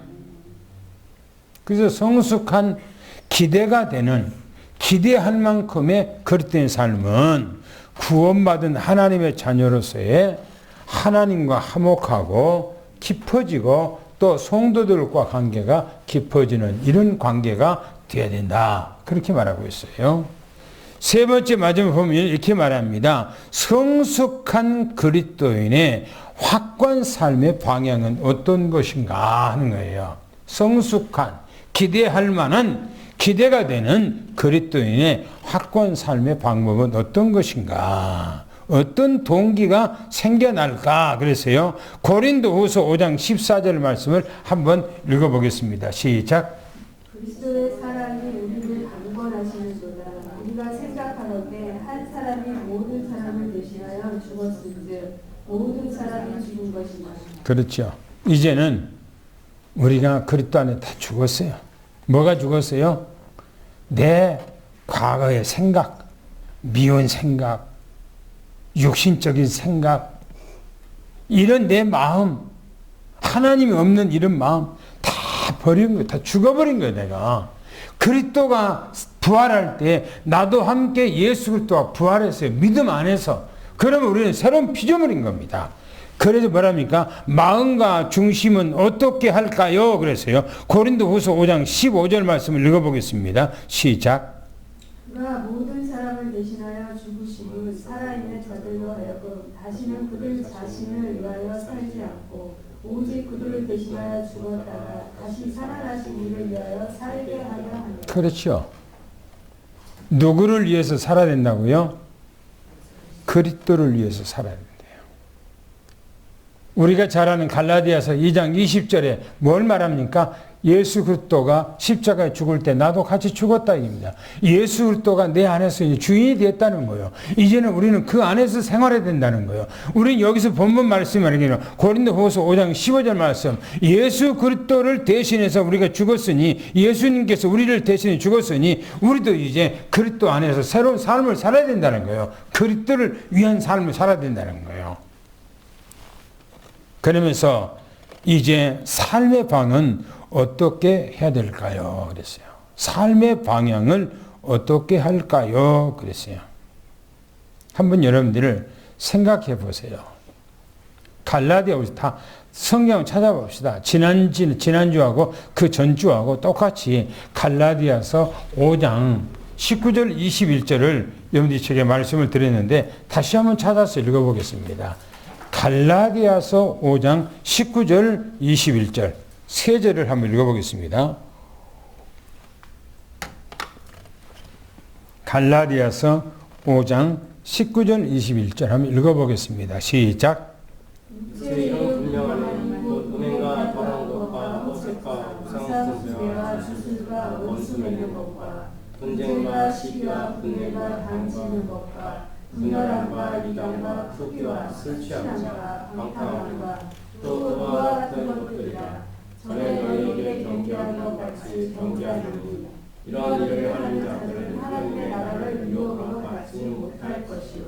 그래서 성숙한 기대가 되는 기대할 만큼의 그릇된 삶은 구원받은 하나님의 자녀로서의 하나님과 화목하고 깊어지고 또 성도들과 관계가 깊어지는 이런 관계가 되어야 된다. 그렇게 말하고 있어요. 세 번째 마지막 보면 이렇게 말합니다. 성숙한 그리스도인의 확고한 삶의 방향은 어떤 것인가 하는 거예요. 성숙한, 기대할 만한, 기대가 되는 그리스도인의 확고한 삶의 방법은 어떤 것인가? 어떤 동기가 생겨날까? 그래서요. 고린도후서 5장 14절 말씀을 한번 읽어보겠습니다. 시작. 그리스도의 사랑이 우리를 강권하시는도다. 우리가 생각하건대 한 사람이 모든 사람을 대신하여 죽었은즉 모든 사람이 죽은 것이다. 그렇죠. 이제는 우리가 그리스도 안에 다 죽었어요. 뭐가 죽었어요? 내 과거의 생각, 미운 생각, 육신적인 생각, 이런 내 마음, 하나님이 없는 이런 마음 다 버린 거예요. 다 죽어버린 거예요, 내가. 그리스도가 부활할 때 나도 함께 예수 그리스도가 부활했어요. 믿음 안에서. 그러면 우리는 새로운 피조물인 겁니다. 그래서 뭐랍니까? 마음과 중심은 어떻게 할까요? 그래서요. 고린도후서 5장 15절 말씀을 읽어보겠습니다. 시작. 그가 모든 사람을 대신하여 죽으시고 살아있는 자들로 하여금 다시는 그들 자신을 위하여 살지 않고 오직 그들을 대신하여 죽었다가 다시 살아나신 이를 위하여 살게 하려 하니라. 그렇죠. 누구를 위해서 살아야 된다고요? 그리스도를 위해서 살아야 된대요. 우리가 잘 아는 갈라디아서 2장 20절에 뭘 말합니까? 예수 그리스도가 십자가에 죽을 때 나도 같이 죽었다 입니다. 예수 그리스도가 내 안에서 이제 주인이 됐다는 거예요. 이제는 우리는 그 안에서 생활해야 된다는 거예요. 우리는 여기서 본문 말씀이 말하기는 고린도후서 5장 15절 말씀, 예수 그리스도를 대신해서 우리가 죽었으니, 예수님께서 우리를 대신해 죽었으니 우리도 이제 그리스도 안에서 새로운 삶을 살아야 된다는 거예요. 그리스도를 위한 삶을 살아야 된다는 거예요. 그러면서 이제 삶의 방은 어떻게 해야 될까요? 그랬어요. 삶의 방향을 어떻게 할까요? 그랬어요. 한번 여러분들을 생각해 보세요. 갈라디아 다 성경 찾아봅시다. 지난주하고 그 전주하고 똑같이 갈라디아서 5장 19절 21절을 여러분들이 제게 말씀을 드렸는데 다시 한번 찾아서 읽어보겠습니다. 갈라디아서 5장 19절 21절 세 절을 한번 읽어보겠습니다. 갈라디아서 5장 19절 21절 한번 읽어보겠습니다. 시작. 이런 분명한 곧 음행과 더러운 것과 호색과 우상숭배와 주술과 원수 맺는 것과 분쟁과 시기와 분내가 당지는 것과 분열함과 이간과 투기와 술 취함과 방탕함과 또 그와 같은 것들이라. 전에 너희에게 경계한 것 같이 경계하노니 이런 일을 하는 자들은 하나님의 나라를 유혹으로 받지 못할 것이요.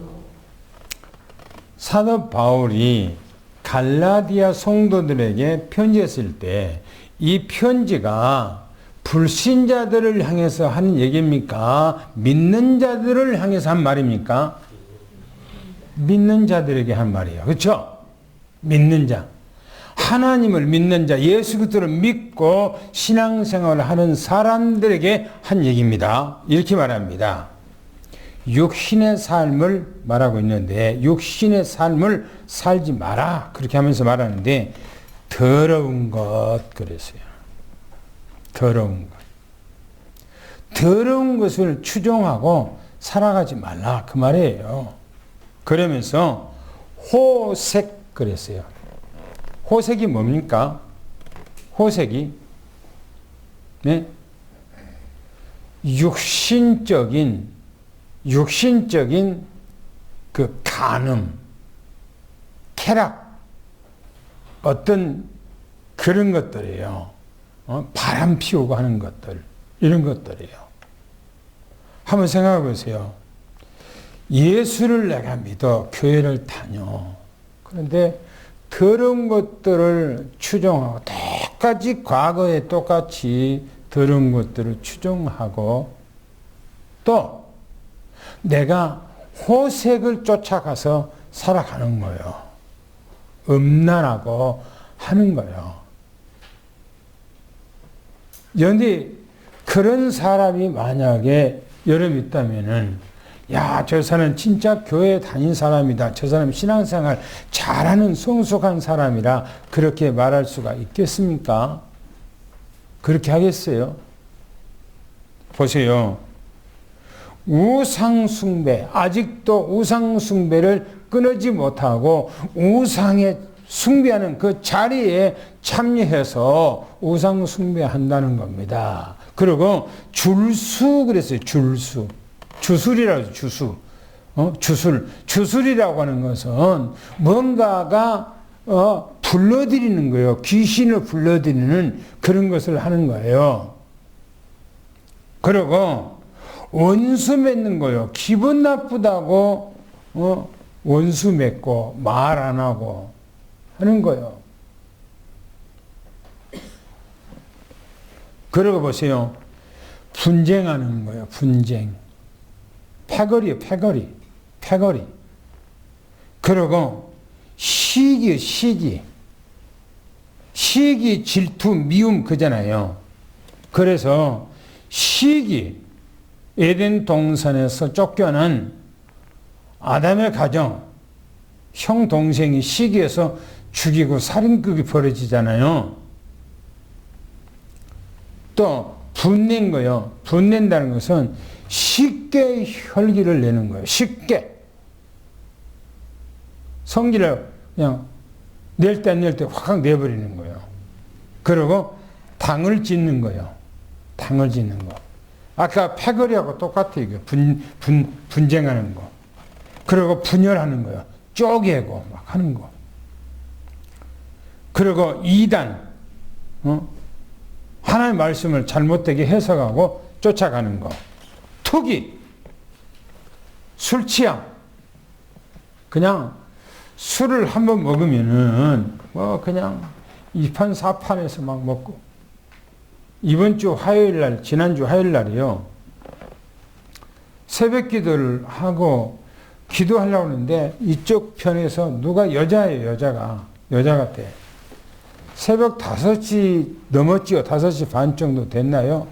사도 바울이 갈라디아 성도들에게 편지했을 때 이 편지가 불신자들을 향해서 하는 얘기입니까? 믿는 자들을 향해서 한 말입니까? 믿는 자들에게 한 말이에요. 그렇죠? 믿는 자. 하나님을 믿는 자, 예수 그리스도를 믿고 신앙생활을 하는 사람들에게 한 얘기입니다. 이렇게 말합니다. 육신의 삶을 말하고 있는데 육신의 삶을 살지 마라. 그렇게 하면서 말하는데 더러운 것 그랬어요. 더러운 것. 더러운 것을 추종하고 살아가지 말라. 그 말이에요. 그러면서 호색 그랬어요. 호색이 뭡니까? 호색이 네? 육신적인 그 간음, 쾌락, 어떤 그런 것들이에요. 바람 피우고 하는 것들, 이런 것들이에요. 한번 생각해 보세요. 예수를 내가 믿어 교회를 다녀. 그런데 더러운 것들을 추종하고 똑같이 과거에 똑같이 더러운 것들을 추종하고 또 내가 호색을 쫓아가서 살아가는 거예요. 음란하고 하는 거예요. 그런데 그런 사람이 만약에 여러분 있다면은 야, 저 사람은 진짜 교회 다닌 사람이다. 저 사람은 신앙생활 잘하는 성숙한 사람이라 그렇게 말할 수가 있겠습니까? 그렇게 하겠어요? 보세요. 우상숭배, 아직도 우상숭배를 끊지 못하고 우상에 숭배하는 그 자리에 참여해서 우상숭배한다는 겁니다. 그리고 줄수 그랬어요. 줄수. 주술이라고 해서 주수. 주술. 주술이라고 하는 것은 뭔가가 불러들이는 거예요. 귀신을 불러들이는 그런 것을 하는 거예요. 그리고 원수 맺는 거예요. 기분 나쁘다고 원수 맺고 말 안 하고 하는 거예요. 그러고 보세요. 분쟁하는 거예요. 분쟁. 패거리요. 패거리. 패거리. 그리고 시기요. 시기. 시기, 질투, 미움 그잖아요. 그래서 시기, 에덴 동산에서 쫓겨난 아담의 가정, 형 동생이 시기에서 죽이고 살인극이 벌어지잖아요. 또 분낸 거요. 분낸다는 것은 쉽게 혈기를 내는 거예요. 쉽게. 성기를 그냥 낼 때 안 낼 때 확 내버리는 거예요. 그리고 당을 짓는 거예요. 당을 짓는 거. 아까 패거리하고 똑같아요. 이게 분쟁하는 거. 그리고 분열하는 거예요. 쪼개고 막 하는 거. 그리고 이단, 하나님의 말씀을 잘못되게 해석하고 쫓아가는 거. 투기, 술 취함. 그냥 술을 한번 먹으면은 뭐 그냥 2판 4판에서 막 먹고. 이번 주 화요일 날, 지난주 화요일 날이요. 새벽 기도를 하고 기도하려고 하는데 이쪽 편에서 누가 여자예요, 여자 같아. 새벽 5시 넘었지요. 5시 반 정도 됐나요?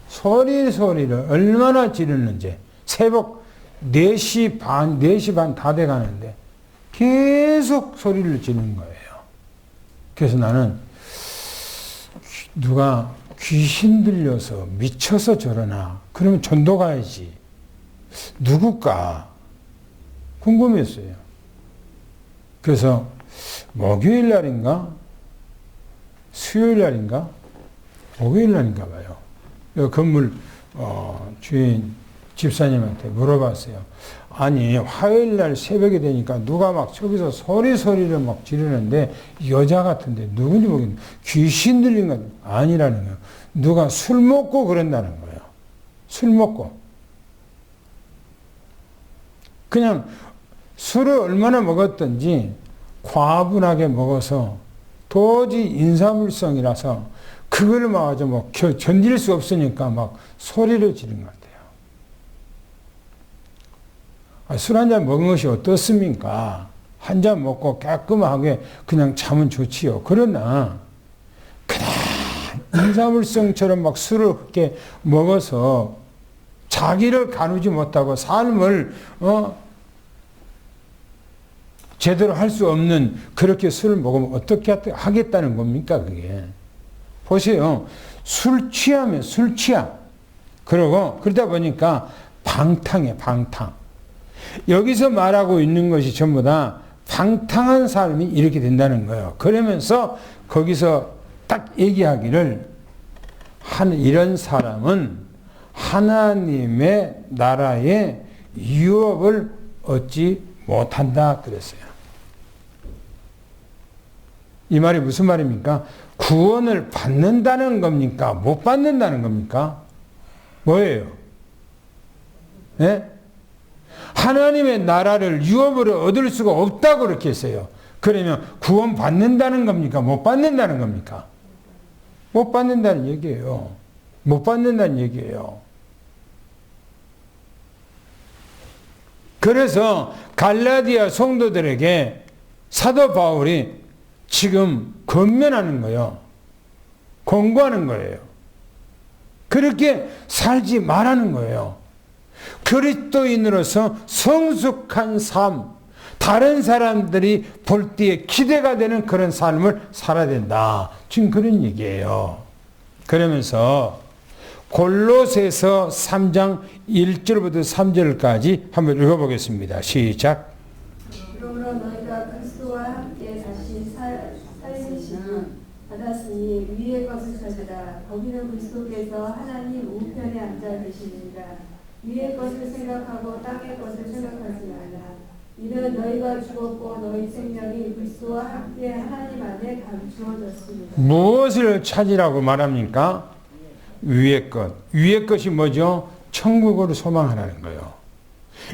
소리를 얼마나 지르는지. 새벽 4시 반 다 돼 가는데 계속 소리를 지르는 거예요. 그래서 나는 누가 귀신 들려서 미쳐서 저러나? 그러면 전도 가야지. 누굴까? 궁금했어요. 그래서 목요일 날인가? 수요일 날인가? 목요일 날인가 봐요. 건물 주인 집사님한테 물어봤어요. 아니 화요일 날 새벽이 되니까 누가 막 저기서 소리를 막 지르는데 여자 같은데 누군지 모르겠는데 귀신 들린 건 아니라는 거예요. 누가 술 먹고 그런다는 거예요. 술 먹고. 그냥 술을 얼마나 먹었든지 과분하게 먹어서 도저히 인사불성이라서 그걸 막 아주 뭐 견딜 수 없으니까 막 소리를 지른 것 같아요. 술 한 잔 먹은 것이 어떻습니까? 한 잔 먹고 깔끔하게 그냥 자면 좋지요. 그러나 그냥 인사불성처럼 막 술을 그렇게 먹어서 자기를 가누지 못하고 삶을 제대로 할 수 없는 그렇게 술을 먹으면 어떻게 하겠다는 겁니까 그게. 보세요. 술 취하면 술 취함. 그러고 그러다 보니까 방탕해 방탕. 여기서 말하고 있는 것이 전부 다 방탕한 삶이 이렇게 된다는 거예요. 그러면서 거기서 딱 얘기하기를 이런 사람은 하나님의 나라의 유업을 얻지 못한다 그랬어요. 이 말이 무슨 말입니까? 구원을 받는다는 겁니까? 못 받는다는 겁니까? 뭐예요? 예? 하나님의 나라를 유업으로 얻을 수가 없다고 그렇게 했어요. 그러면 구원 받는다는 겁니까? 못 받는다는 겁니까? 못 받는다는 얘기예요. 못 받는다는 얘기예요. 그래서 갈라디아 성도들에게 사도 바울이 지금 권면하는 거예요. 권고하는 거예요. 그렇게 살지 말라는 거예요. 그리스도인으로서 성숙한 삶, 다른 사람들이 볼 때에 기대가 되는 그런 삶을 살아야 된다. 지금 그런 얘기예요. 그러면서 골로새서 3장 1절부터 3절까지 한번 읽어보겠습니다. 시작. 그러므로 너희가 그리스도와 함께 다시 살리심을 받았으니 위의 것을 찾으라. 거기는 그리스도께서 하나님 우편에 앉아 계시니라. 위의 것을 생각하고 땅의 것을 생각하지 말라. 이는 너희가 죽었고 너희 생명이 그리스도와 함께 하나님 안에 감추어졌습니다. 무엇을 찾으라고 말합니까? 위의 것. 위의 것이 뭐죠? 천국을 소망하라는 거예요.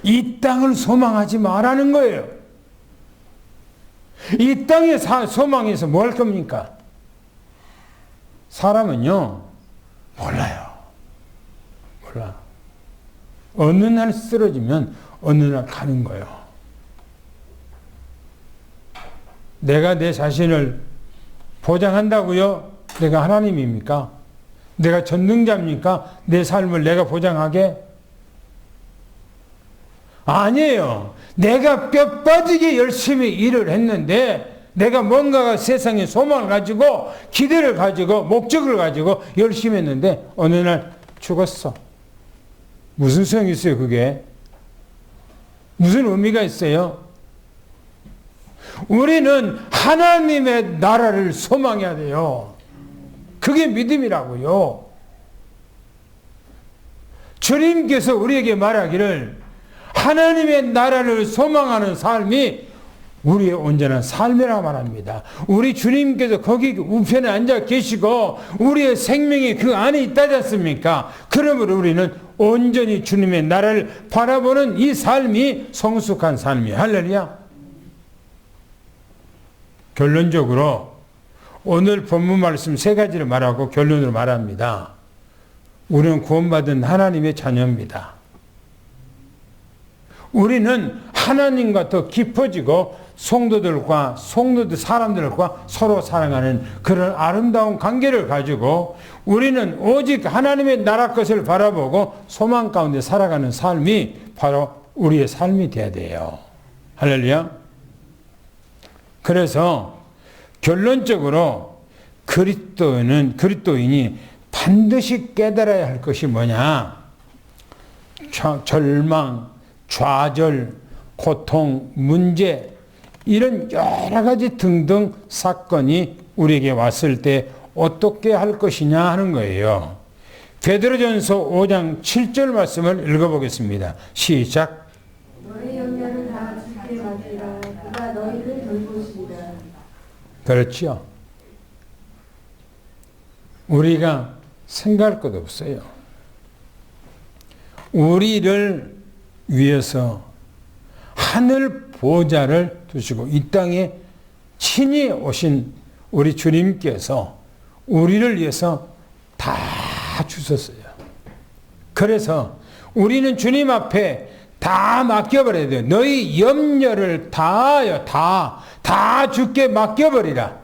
이 땅을 소망하지 말라는 거예요. 이 땅에 소망해서 뭐 할 겁니까? 사람은요, 몰라요. 몰라. 어느 날 쓰러지면 어느 날 가는 거예요. 내가 내 자신을 보장한다고요? 내가 하나님입니까? 내가 전능자입니까? 내 삶을 내가 보장하게? 아니에요. 내가 뼈 빠지게 열심히 일을 했는데 내가 뭔가가 세상에 소망을 가지고 기대를 가지고 목적을 가지고 열심히 했는데 어느 날 죽었어. 무슨 소용이 있어요, 그게? 무슨 의미가 있어요? 우리는 하나님의 나라를 소망해야 돼요. 그게 믿음이라고요. 주님께서 우리에게 말하기를 하나님의 나라를 소망하는 삶이 우리의 온전한 삶이라고 말합니다. 우리 주님께서 거기 우편에 앉아 계시고 우리의 생명이 그 안에 있다지 않습니까? 그러므로 우리는 온전히 주님의 나라를 바라보는 이 삶이 성숙한 삶이에요. 할렐루야. 결론적으로 오늘 본문 말씀 세 가지를 말하고 결론으로 말합니다. 우리는 구원받은 하나님의 자녀입니다. 우리는 하나님과 더 깊어지고 성도들 사람들과 서로 사랑하는 그런 아름다운 관계를 가지고 우리는 오직 하나님의 나라 것을 바라보고 소망 가운데 살아가는 삶이 바로 우리의 삶이 되어야 돼요. 할렐루야. 그래서 결론적으로 그리스도인이 반드시 깨달아야 할 것이 뭐냐? 절망, 좌절, 고통, 문제 이런 여러 가지 등등 사건이 우리에게 왔을 때 어떻게 할 것이냐 하는 거예요. 베드로전서 5장 7절 말씀을 읽어보겠습니다. 시작. 너희 염려를 다 주께 맡기라. 그가 너희를 돌보시리라. 그렇죠. 우리가 생각할 것 없어요. 우리를 위해서 하늘 보좌를 두시고 이 땅에 친히 오신 우리 주님께서 우리를 위해서 다 주셨어요. 그래서 우리는 주님 앞에 다 맡겨버려야 돼요. 너희 염려를 다 주께 맡겨버리라.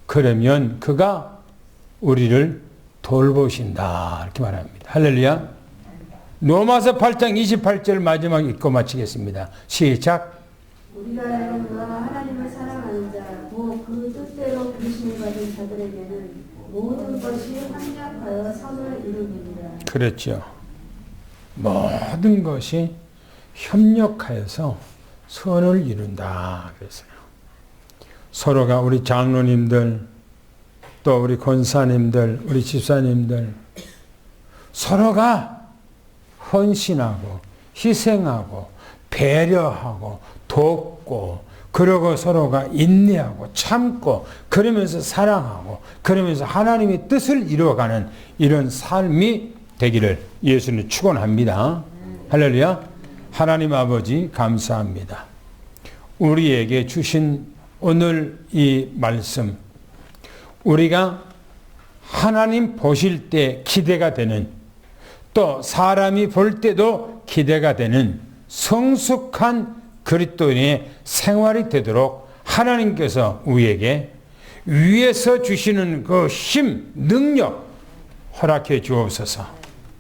그러면 그가 우리를 돌보신다. 이렇게 말합니다. 할렐루야. 로마서 8장 28절 마지막 읽고 마치겠습니다. 시작. 우리가 여러분과 하나님을 사랑하는 자, 그 뜻대로 부르심을 받은 자들에게는 모든 것이 합력하여 선을 이루느니라. 그렇죠. 모든 것이 협력하여서 선을 이룬다. 그랬어요. 서로가 우리 장로님들, 또 우리 권사님들, 우리 집사님들, 서로가 헌신하고 희생하고 배려하고 돕고 그러고 서로가 인내하고 참고 그러면서 사랑하고 그러면서 하나님의 뜻을 이루어가는 이런 삶이 되기를 예수는 축원합니다. 할렐루야. 하나님 아버지 감사합니다. 우리에게 주신 오늘 이 말씀 우리가 하나님 보실 때 기대가 되는 또 사람이 볼 때도 기대가 되는 성숙한 그리스도인의 생활이 되도록 하나님께서 우리에게 위에서 주시는 그 힘, 능력, 허락해 주옵소서.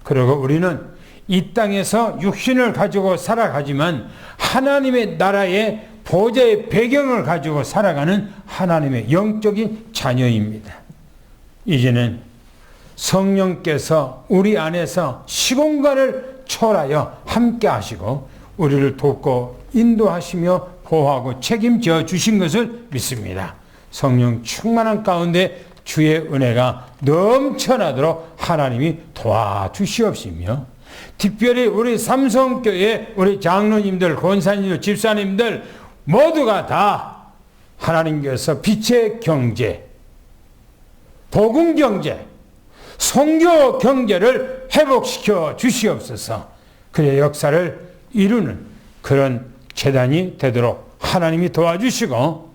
그리고 우리는 이 땅에서 육신을 가지고 살아가지만 하나님의 나라의 보좌의 배경을 가지고 살아가는 하나님의 영적인 자녀입니다. 이제는 성령께서 우리 안에서 시공간을 초월하여 함께 하시고 우리를 돕고 인도하시며 보호하고 책임져 주신 것을 믿습니다. 성령 충만한 가운데 주의 은혜가 넘쳐나도록 하나님이 도와주시옵시며 특별히 우리 삼성교회 우리 장로님들, 권사님들, 집사님들 모두가 다 하나님께서 빛의 경제, 복음 경제, 선교 경제를 회복시켜 주시옵소서. 그의 역사를 이루는 그런 재단이 되도록 하나님이 도와주시고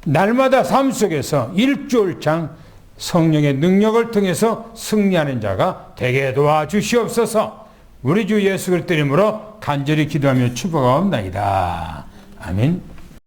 날마다 삶 속에서 일주일장 성령의 능력을 통해서 승리하는 자가 되게 도와주시옵소서. 우리 주 예수 그리스도 이름으로 간절히 기도하며 축복하옵나이다. 아멘.